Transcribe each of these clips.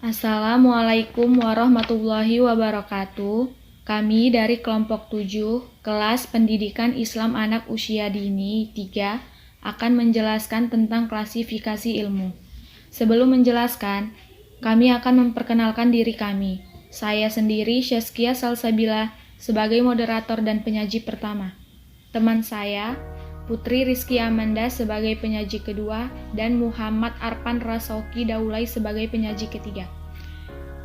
Assalamualaikum warahmatullahi wabarakatuh. Kami dari kelompok 7, kelas pendidikan Islam anak usia dini 3, akan menjelaskan tentang klasifikasi ilmu. Sebelum menjelaskan, kami akan memperkenalkan diri kami. Saya sendiri, Syazkia Salsabila, sebagai moderator dan penyaji pertama. Teman saya, Putri Rizky Amanda sebagai penyaji kedua, dan Muhammad Arpan Rasauki Daulay sebagai penyaji ketiga.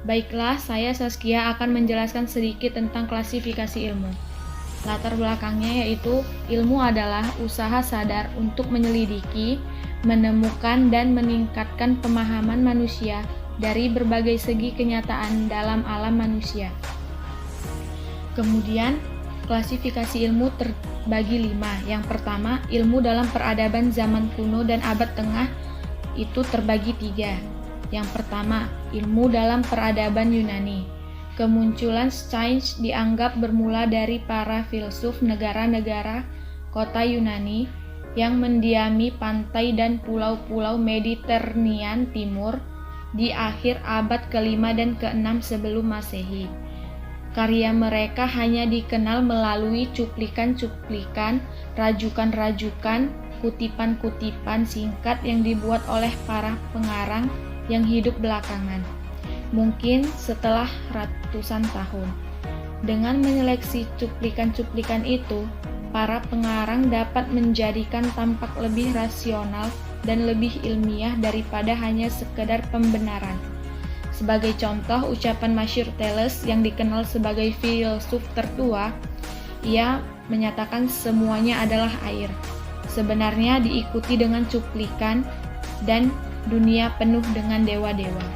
Baiklah, saya Saskia akan menjelaskan sedikit tentang klasifikasi ilmu. Latar belakangnya yaitu ilmu adalah usaha sadar untuk menyelidiki, menemukan, dan meningkatkan pemahaman manusia dari berbagai segi kenyataan dalam alam manusia. Kemudian, klasifikasi ilmu terbagi 5. Yang pertama, ilmu dalam peradaban zaman kuno dan abad tengah itu terbagi 3. Yang pertama, ilmu dalam peradaban Yunani. Kemunculan sains dianggap bermula dari para filsuf negara-negara kota Yunani yang mendiami pantai dan pulau-pulau Mediterranean Timur di akhir abad ke-5 dan ke-6 sebelum Masehi. Karya mereka hanya dikenal melalui cuplikan-cuplikan, rajukan-rajukan, kutipan-kutipan singkat yang dibuat oleh para pengarang yang hidup belakangan, mungkin setelah ratusan tahun. Dengan menyeleksi cuplikan-cuplikan itu, para pengarang dapat menjadikan tampak lebih rasional dan lebih ilmiah daripada hanya sekedar pembenaran. Sebagai contoh, ucapan masyhur Thales yang dikenal sebagai filsuf tertua, ia menyatakan semuanya adalah air. Sebenarnya diikuti dengan cuplikan dan dunia penuh dengan dewa-dewa.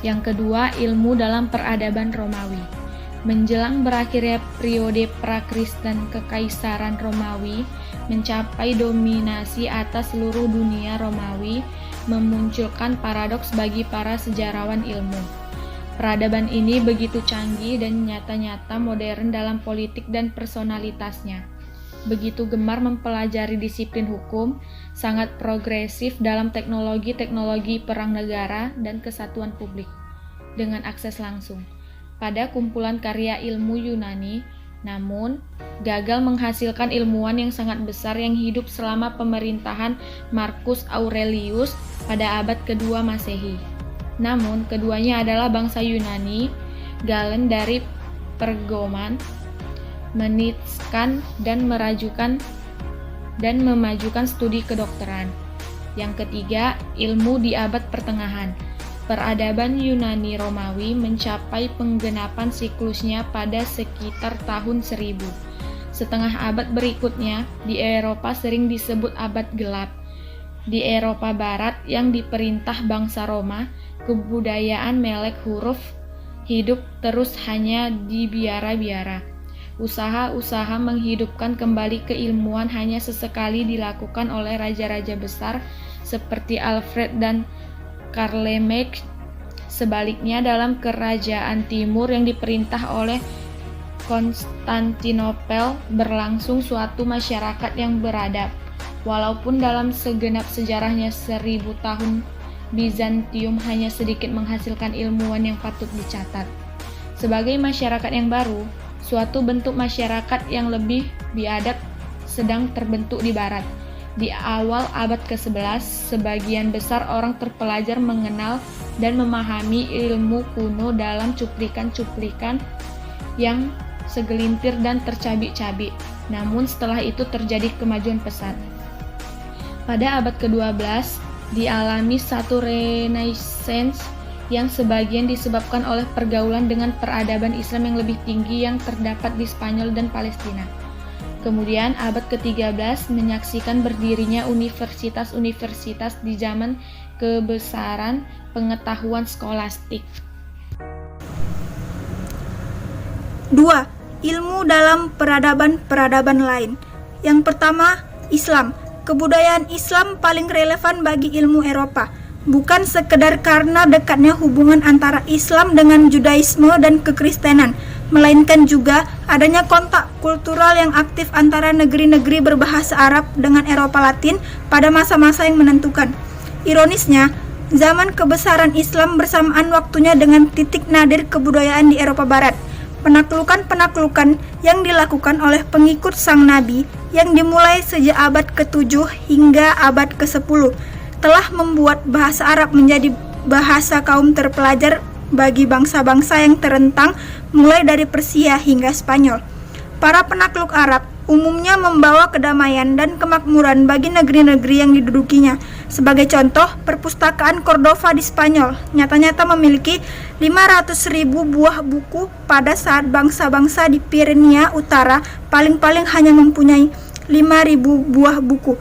Yang kedua, ilmu dalam peradaban Romawi. Menjelang berakhirnya periode prakristen kekaisaran Romawi mencapai dominasi atas seluruh dunia, Romawi memunculkan paradoks bagi para sejarawan ilmu. Peradaban ini begitu canggih dan nyata-nyata modern dalam politik dan personalitasnya. Begitu gemar mempelajari disiplin hukum, sangat progresif dalam teknologi-teknologi perang negara dan kesatuan publik, dengan akses langsung pada kumpulan karya ilmu Yunani, namun gagal menghasilkan ilmuwan yang sangat besar yang hidup selama pemerintahan Marcus Aurelius pada abad kedua Masehi. Namun, keduanya adalah bangsa Yunani. Galen dari Pergamus menitskan dan memajukan studi kedokteran. Yang ketiga, ilmu di abad pertengahan. Peradaban Yunani Romawi mencapai penggenapan siklusnya pada sekitar tahun 1000. Setengah abad berikutnya, di Eropa sering disebut abad gelap. Di Eropa Barat yang diperintah bangsa Roma, kebudayaan melek huruf hidup terus hanya di biara-biara. Usaha-usaha menghidupkan kembali keilmuan hanya sesekali dilakukan oleh raja-raja besar seperti Alfred dan Charlemagne. Sebaliknya, dalam kerajaan timur yang diperintah oleh Konstantinopel berlangsung suatu masyarakat yang beradab. Walaupun dalam segenap sejarahnya 1000 tahun, Bizantium hanya sedikit menghasilkan ilmuwan yang patut dicatat. Sebagai masyarakat yang baru, suatu bentuk masyarakat yang lebih biadab sedang terbentuk di barat. Di awal abad ke-11, sebagian besar orang terpelajar mengenal dan memahami ilmu kuno dalam cuplikan-cuplikan yang segelintir dan tercabik-cabik. Namun setelah itu terjadi kemajuan pesat. Pada abad ke-12, dialami satu renaissance yang sebagian disebabkan oleh pergaulan dengan peradaban Islam yang lebih tinggi yang terdapat di Spanyol dan Palestina. Kemudian abad ke-13 menyaksikan berdirinya universitas-universitas di zaman kebesaran pengetahuan skolastik. 2. Ilmu dalam peradaban-peradaban lain. Yang pertama, Islam. Kebudayaan Islam paling relevan bagi ilmu Eropa, bukan sekedar karena dekatnya hubungan antara Islam dengan Judaisme dan kekristenan, melainkan juga adanya kontak kultural yang aktif antara negeri-negeri berbahasa Arab dengan Eropa Latin pada masa-masa yang menentukan. Ironisnya, Zaman kebesaran Islam bersamaan waktunya dengan titik nadir kebudayaan di Eropa Barat. Penaklukan-penaklukan yang dilakukan oleh pengikut sang Nabi yang dimulai sejak abad ke-7 hingga abad ke-10 telah membuat bahasa Arab menjadi bahasa kaum terpelajar bagi bangsa-bangsa yang terentang mulai dari Persia hingga Spanyol. Para penakluk Arab umumnya membawa kedamaian dan kemakmuran bagi negeri-negeri yang didudukinya. Sebagai contoh, perpustakaan Cordova di Spanyol nyata-nyata memiliki 500.000 buah buku pada saat bangsa-bangsa di Pyrenea Utara paling-paling hanya mempunyai 5.000 buah buku.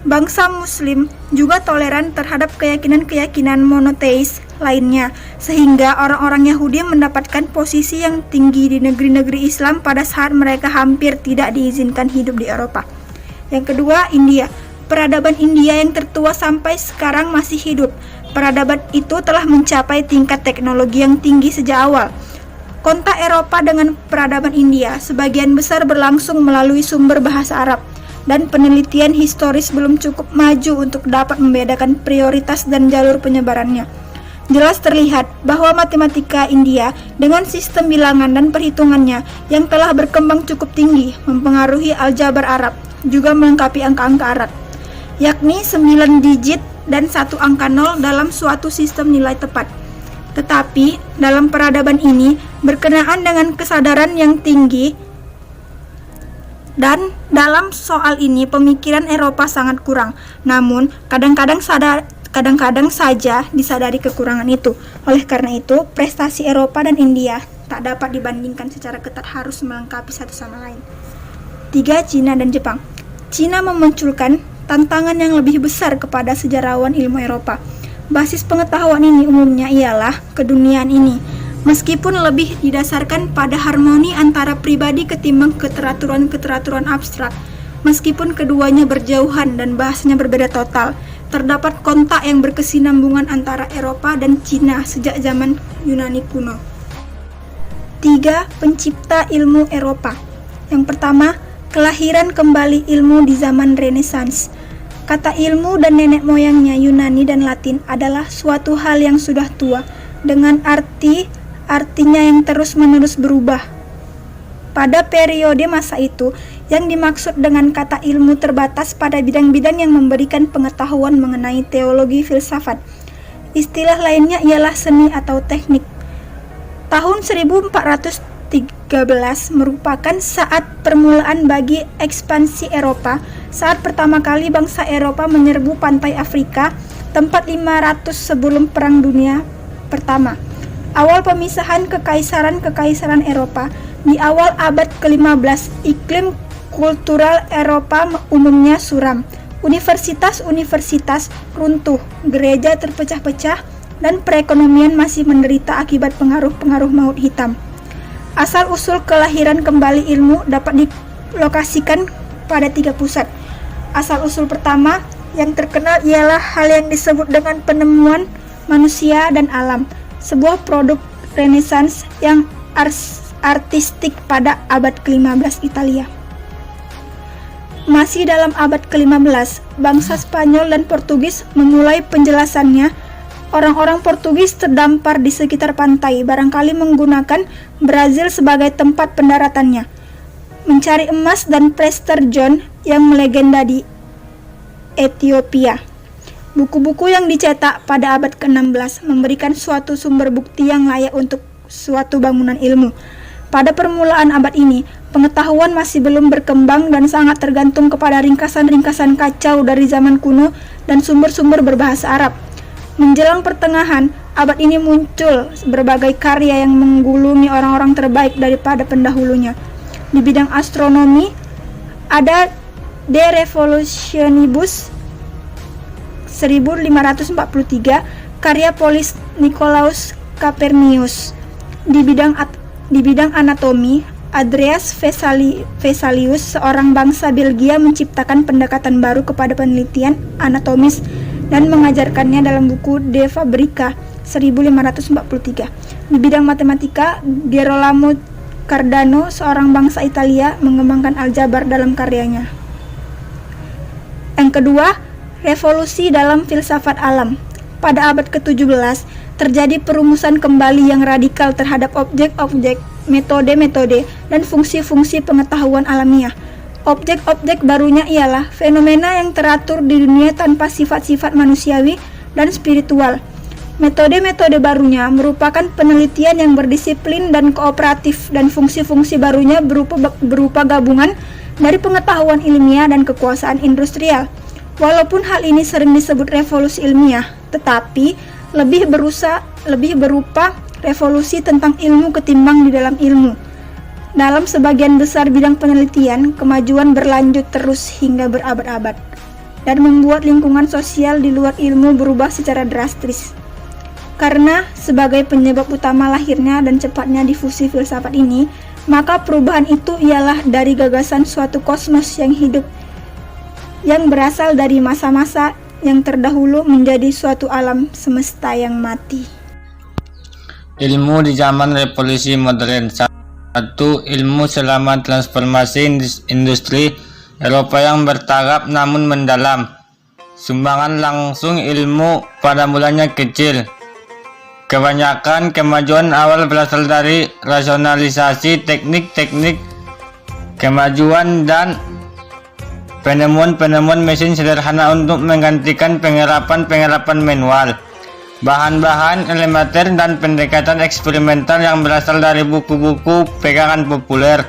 Bangsa Muslim juga toleran terhadap keyakinan-keyakinan monoteis lainnya, sehingga orang-orang Yahudi mendapatkan posisi yang tinggi di negeri-negeri Islam pada saat mereka hampir tidak diizinkan hidup di Eropa. Yang kedua, India. Peradaban India yang tertua sampai sekarang masih hidup. Peradaban itu telah mencapai tingkat teknologi yang tinggi sejak awal. Kontak Eropa dengan peradaban India sebagian besar berlangsung melalui sumber bahasa Arab, dan penelitian historis belum cukup maju untuk dapat membedakan prioritas dan jalur penyebarannya. Jelas terlihat bahwa matematika India dengan sistem bilangan dan perhitungannya yang telah berkembang cukup tinggi mempengaruhi aljabar Arab, juga melengkapi angka-angka Arab, yakni 9 digit dan 1 angka 0 dalam suatu sistem nilai tepat. Tetapi dalam peradaban ini berkenaan dengan kesadaran yang tinggi, dan dalam soal ini pemikiran Eropa sangat kurang. Namun kadang-kadang saja disadari kekurangan itu. Oleh karena itu, prestasi Eropa dan India tak dapat dibandingkan secara ketat, harus melengkapi satu sama lain. 3. Cina dan Jepang. Cina memunculkan tantangan yang lebih besar kepada sejarawan ilmu Eropa. Basis pengetahuan ini umumnya ialah keduniaan ini, meskipun lebih didasarkan pada harmoni antara pribadi ketimbang keteraturan-keteraturan abstrak. Meskipun keduanya berjauhan dan bahasanya berbeda total, terdapat kontak yang berkesinambungan antara Eropa dan Cina sejak zaman Yunani kuno. 3. Pencipta ilmu Eropa. Yang pertama, kelahiran kembali ilmu di zaman Renaissance. Kata ilmu dan nenek moyangnya Yunani dan Latin adalah suatu hal yang sudah tua, dengan artinya yang terus-menerus berubah. Pada periode masa itu, yang dimaksud dengan kata ilmu terbatas pada bidang-bidang yang memberikan pengetahuan mengenai teologi filsafat. Istilah lainnya ialah seni atau teknik. Tahun 1413 merupakan saat permulaan bagi ekspansi Eropa, saat pertama kali bangsa Eropa menyerbu pantai Afrika, tempat 500 sebelum Perang Dunia Pertama. Awal pemisahan kekaisaran Eropa. Di awal abad ke-15, iklim kultural Eropa umumnya suram. Universitas-universitas runtuh, gereja terpecah-pecah, dan perekonomian masih menderita akibat pengaruh-pengaruh maut hitam. Asal-usul kelahiran kembali ilmu dapat dilokasikan pada 3 pusat. Asal-usul pertama yang terkenal ialah hal yang disebut dengan penemuan manusia dan alam, sebuah produk Renaissance yang artistik pada abad ke-15 Italia. Masih dalam abad ke-15, bangsa Spanyol dan Portugis memulai penjelasannya. Orang-orang Portugis terdampar di sekitar pantai, barangkali menggunakan Brazil sebagai tempat pendaratannya, mencari emas dan Prester John yang melegenda di Ethiopia. Buku-buku yang dicetak pada abad ke-16 memberikan suatu sumber bukti yang layak untuk suatu bangunan ilmu. Pada permulaan abad ini, pengetahuan masih belum berkembang dan sangat tergantung kepada ringkasan-ringkasan kacau dari zaman kuno dan sumber-sumber berbahasa Arab. Menjelang pertengahan abad ini muncul berbagai karya yang menggulungi orang-orang terbaik daripada pendahulunya. Di bidang astronomi, ada De Revolutionibus 1543, karya Polis Nicolaus Copernicus. Di bidang anatomi, Andreas Vesalius, seorang bangsa Belgia, menciptakan pendekatan baru kepada penelitian anatomis dan mengajarkannya dalam buku De Fabrica 1543. Di bidang matematika, Gerolamo Cardano, seorang bangsa Italia, mengembangkan aljabar dalam karyanya. Yang kedua, revolusi dalam filsafat alam. pada abad ke-17, terjadi perumusan kembali yang radikal terhadap objek-objek, metode-metode, dan fungsi-fungsi pengetahuan alamiah. Objek-objek barunya ialah fenomena yang teratur di dunia tanpa sifat-sifat manusiawi dan spiritual. Metode-metode barunya merupakan penelitian yang berdisiplin dan kooperatif, dan fungsi-fungsi barunya berupa gabungan dari pengetahuan ilmiah dan kekuasaan industrial. Walaupun hal ini sering disebut revolusi ilmiah, tetapi lebih berupa revolusi tentang ilmu ketimbang di dalam ilmu. Dalam sebagian besar bidang penelitian, kemajuan berlanjut terus hingga berabad-abad dan membuat lingkungan sosial di luar ilmu berubah secara drastis. Karena sebagai penyebab utama lahirnya dan cepatnya difusi filsafat ini, maka perubahan itu ialah dari gagasan suatu kosmos yang hidup yang berasal dari masa-masa yang terdahulu menjadi suatu alam semesta yang mati. Ilmu di zaman revolusi modern. Satu, ilmu selama transformasi industri Eropa yang bertahap namun mendalam. Sumbangan langsung ilmu pada mulanya kecil. Kebanyakan kemajuan awal berasal dari rasionalisasi teknik-teknik kemajuan dan penemuan-penemuan mesin sederhana untuk menggantikan penggarapan manual. Bahan-bahan elementer dan pendekatan eksperimental yang berasal dari buku-buku pegangan populer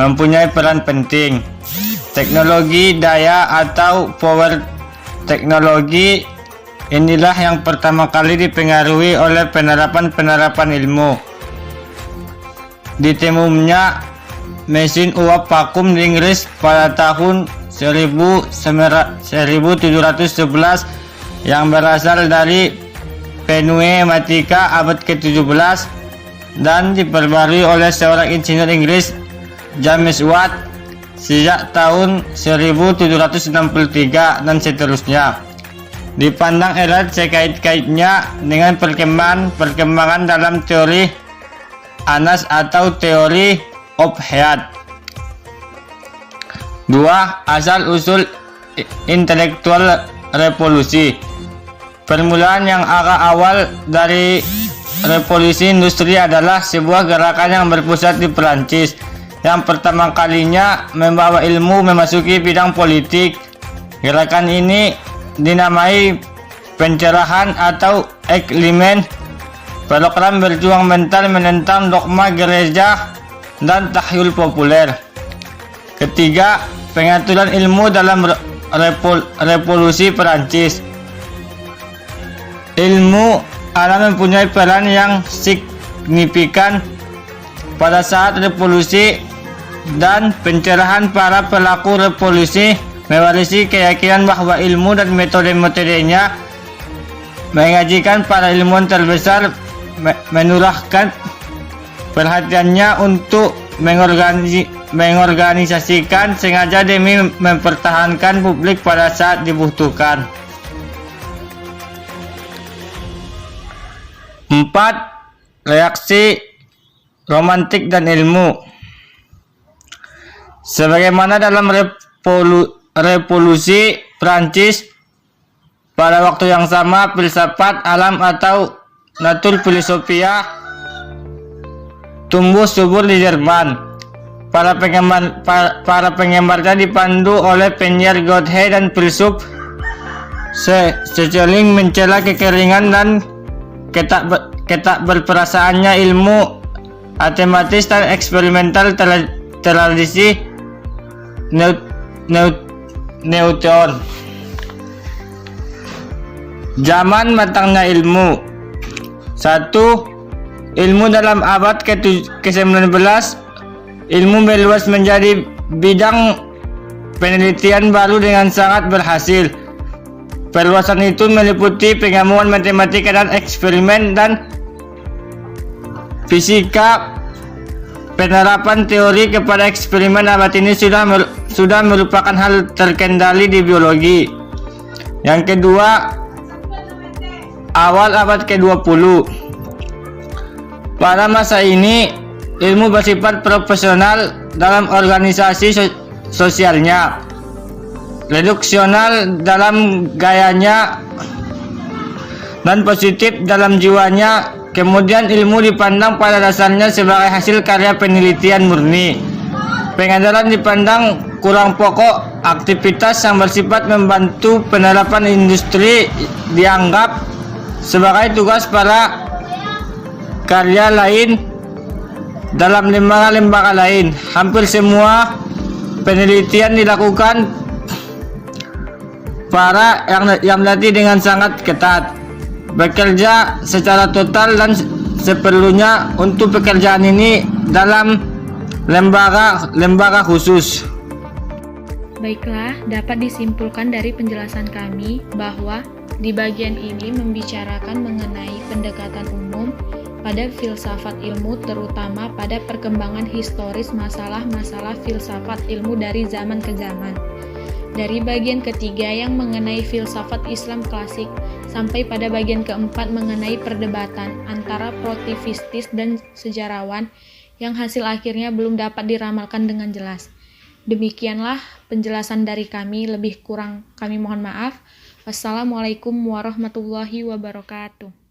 mempunyai peran penting. Teknologi daya atau power teknologi inilah yang pertama kali dipengaruhi oleh penerapan ilmu. Ditemunya mesin uap vakum di Inggris pada tahun 1711 yang berasal dari pneumatika abad ke-17 dan diperbarui oleh seorang insinyur Inggris, James Watt, sejak tahun 1763 dan seterusnya. Dipandang erat sekait-kaitnya dengan perkembangan dalam teori Anas atau teori Ophüls. 2. Asal-usul intelektual revolusi. Permulaan yang awal dari revolusi industri adalah sebuah gerakan yang berpusat di Perancis yang pertama kalinya membawa ilmu memasuki bidang politik. Gerakan ini dinamai pencerahan atau Enlightenment, program berjuang mental menentang dogma gereja dan tahyul populer. Ketiga, pengaturan ilmu dalam revolusi Perancis. Ilmu alam mempunyai peran yang signifikan pada saat revolusi, dan pencerahan para pelaku revolusi mewarisi keyakinan bahwa ilmu dan metode-metodenya mengajikan para ilmuwan terbesar menurahkan perhatiannya untuk mengorganisasikan sengaja demi mempertahankan publik pada saat dibutuhkan. 4. Reaksi romantik dan ilmu. Sebagaimana dalam revolusi Prancis, pada waktu yang sama filsafat alam atau naturfilosophia tumbuh subur di Jerman. Para penggemarnya dipandu oleh penyair Goethe dan filsuf Schelling mencela kekeringan dan ketak berperasaannya ilmu matematis dan eksperimental tradisi Newton. Zaman matangnya ilmu. 1. Ilmu dalam abad ke-19. Ilmu meluas menjadi bidang penelitian baru dengan sangat berhasil. Perluasan itu meliputi pengamuan matematika dan eksperimen dan fisika. Penerapan teori kepada eksperimen abad ini sudah merupakan hal terkendali di biologi. Yang kedua, awal abad ke-20. Pada masa ini, ilmu bersifat profesional dalam organisasi sosialnya, reduksional dalam gayanya, dan positif dalam jiwanya. Kemudian ilmu dipandang pada dasarnya sebagai hasil karya penelitian murni. Pengadalan dipandang kurang pokok. Aktivitas yang bersifat membantu penerapan industri dianggap sebagai tugas para karya lain dalam lembaga-lembaga lain. Hampir semua penelitian dilakukan para yang berarti dengan sangat ketat, bekerja secara total dan seperlunya untuk pekerjaan ini dalam lembaga khusus. Baiklah, dapat disimpulkan dari penjelasan kami bahwa di bagian ini membicarakan mengenai pendekatan umum pada filsafat ilmu, terutama pada perkembangan historis masalah-masalah filsafat ilmu dari zaman ke zaman. Dari bagian ketiga yang mengenai filsafat Islam klasik sampai pada bagian keempat mengenai perdebatan antara positivistis dan sejarawan yang hasil akhirnya belum dapat diramalkan dengan jelas. Demikianlah penjelasan dari kami, lebih kurang kami mohon maaf. Wassalamualaikum warahmatullahi wabarakatuh.